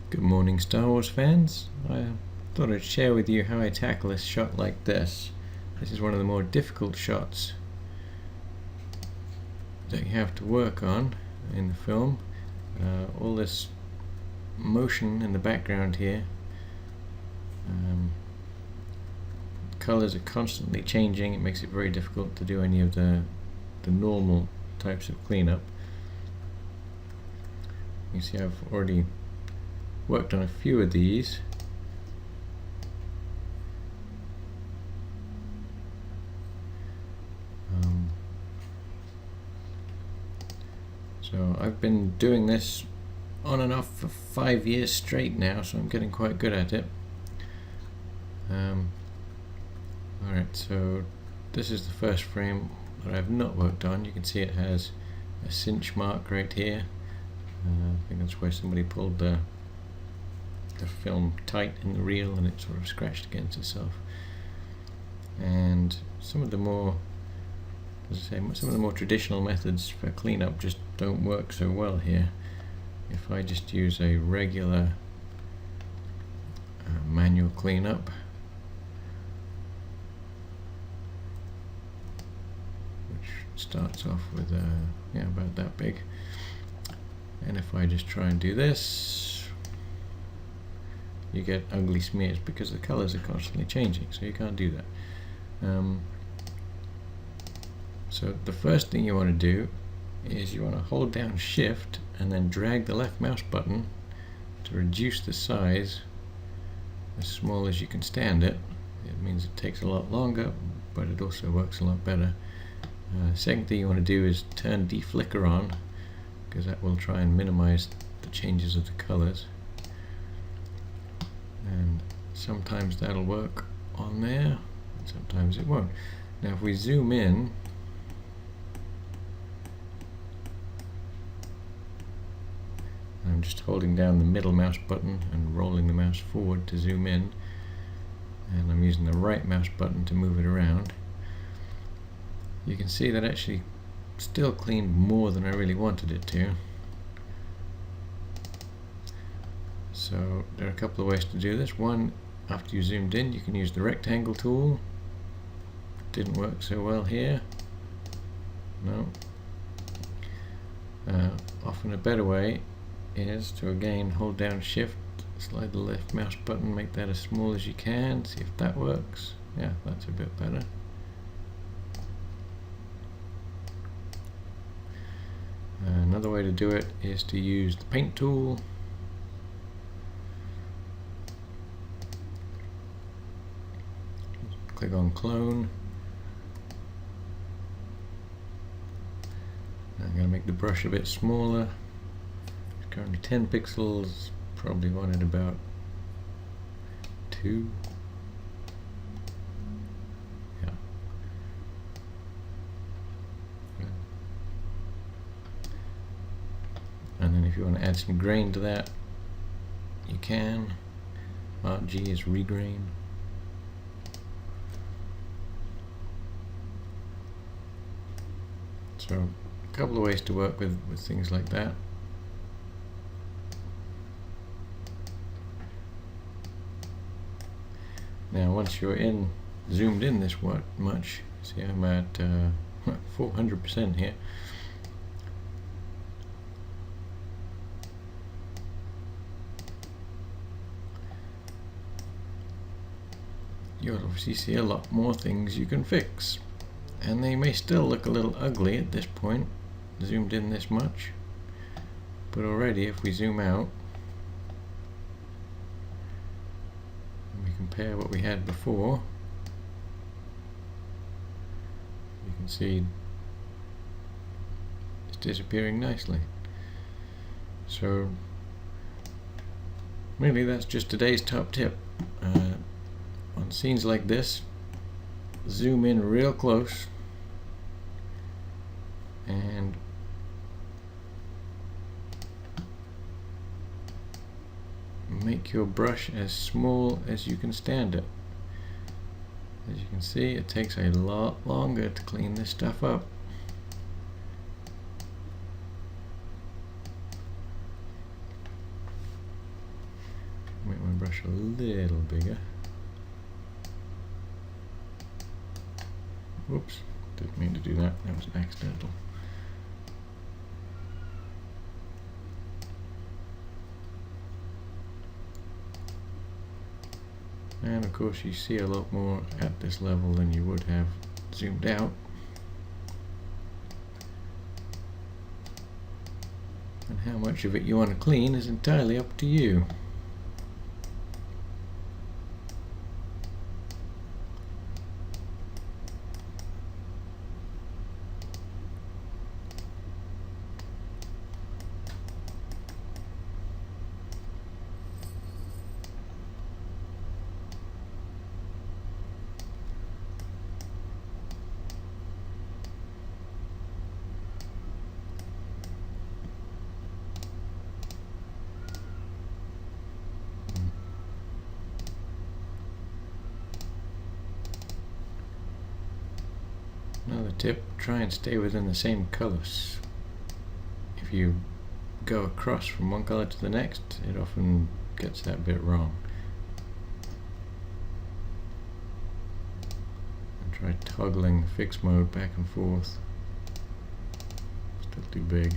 Good morning, Star Wars fans. I thought I'd share with you how I tackle a shot like this. This is one of the more difficult shots that you have to work on in the film. All this motion in the background here. Colors are constantly changing. It makes it very difficult to do any of the normal types of cleanup. You see I've already worked on a few of these. So I've been doing this on and off for 5 years straight now, so I'm getting quite good at it. Alright, so this is the first frame that I've not worked on. You can see it has a cinch mark right here. I think that's where somebody pulled the film tight in the reel and it sort of scratched against itself. And some of the more, as I say, some of the more traditional methods for cleanup just don't work so well here. If I just use a regular manual cleanup, which starts off with about that big, and if I just try and do this, you get ugly smears because the colors are constantly changing, so you can't do that. So the first thing you want to do is you want to hold down Shift and then drag the left mouse button to reduce the size as small as you can stand it. It means it takes a lot longer, but it also works a lot better. Second thing you want to do is turn deflicker on, because that will try and minimize the changes of the colors. And sometimes that'll work on there, and sometimes it won't. Now if we zoom in, I'm just holding down the middle mouse button and rolling the mouse forward to zoom in, and I'm using the right mouse button to move it around. You can see that actually still cleaned more than I really wanted it to. So there are a couple of ways to do this. One, after you zoomed in, you can use the rectangle tool. Didn't work so well here. No. Often a better way is to again hold down Shift, slide the left mouse button, make that as small as you can, see if that works. Yeah, that's a bit better. Another way to do it is to use the paint tool. Click on clone. I'm going to make the brush a bit smaller. It's currently 10 pixels, probably wanted about 2. Yeah. And then if you want to add some grain to that, you can. Alt G is regrain. So a couple of ways to work with things like that. Now once you're zoomed in this much, see I'm at 400% here. You'll obviously see a lot more things you can fix. And they may still look a little ugly at this point, zoomed in this much, but already if we zoom out and we compare what we had before, you can see it's disappearing nicely. So really that's just today's top tip. On scenes like this, zoom in real close and make your brush as small as you can stand it. As you can see, it takes a lot longer to clean this stuff up. brush a little bigger. Whoops, didn't mean to do that, that was accidental. And of course you see a lot more at this level than you would have zoomed out. And how much of it you want to clean is entirely up to you. Another tip, try and stay within the same colors. If you go across from one color to the next, it often gets that bit wrong. And try toggling the fix mode back and forth. Still too big.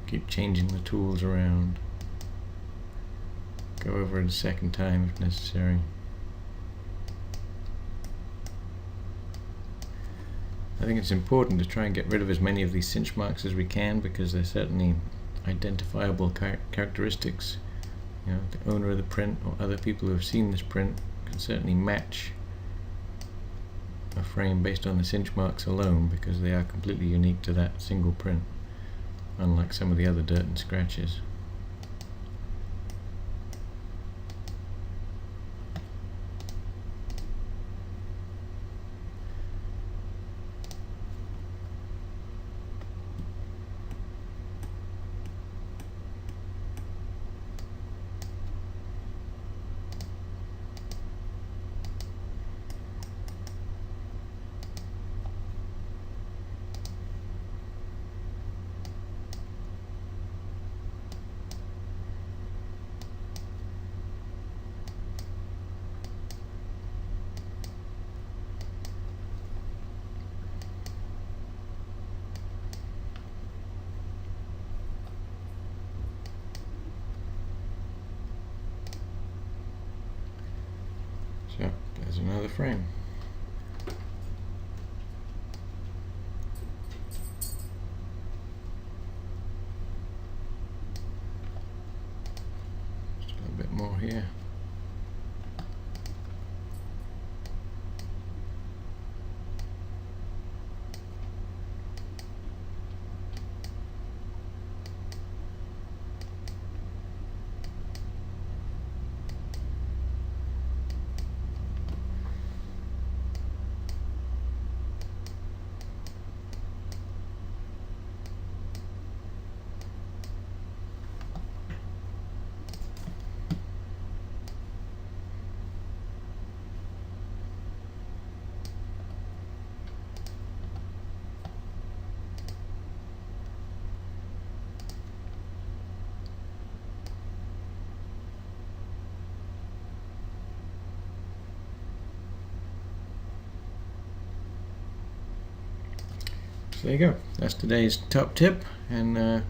Keep changing the tools around. Go over it a second time if necessary. I think it's important to try and get rid of as many of these cinch marks as we can, because they're certainly identifiable characteristics. You know, the owner of the print or other people who have seen this print can certainly match a frame based on the cinch marks alone, because they are completely unique to that single print, unlike some of the other dirt and scratches. So, there's another frame. Just a little bit more here. So there you go, that's today's top tip, and as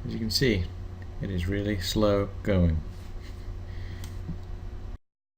you can see, it is really slow going.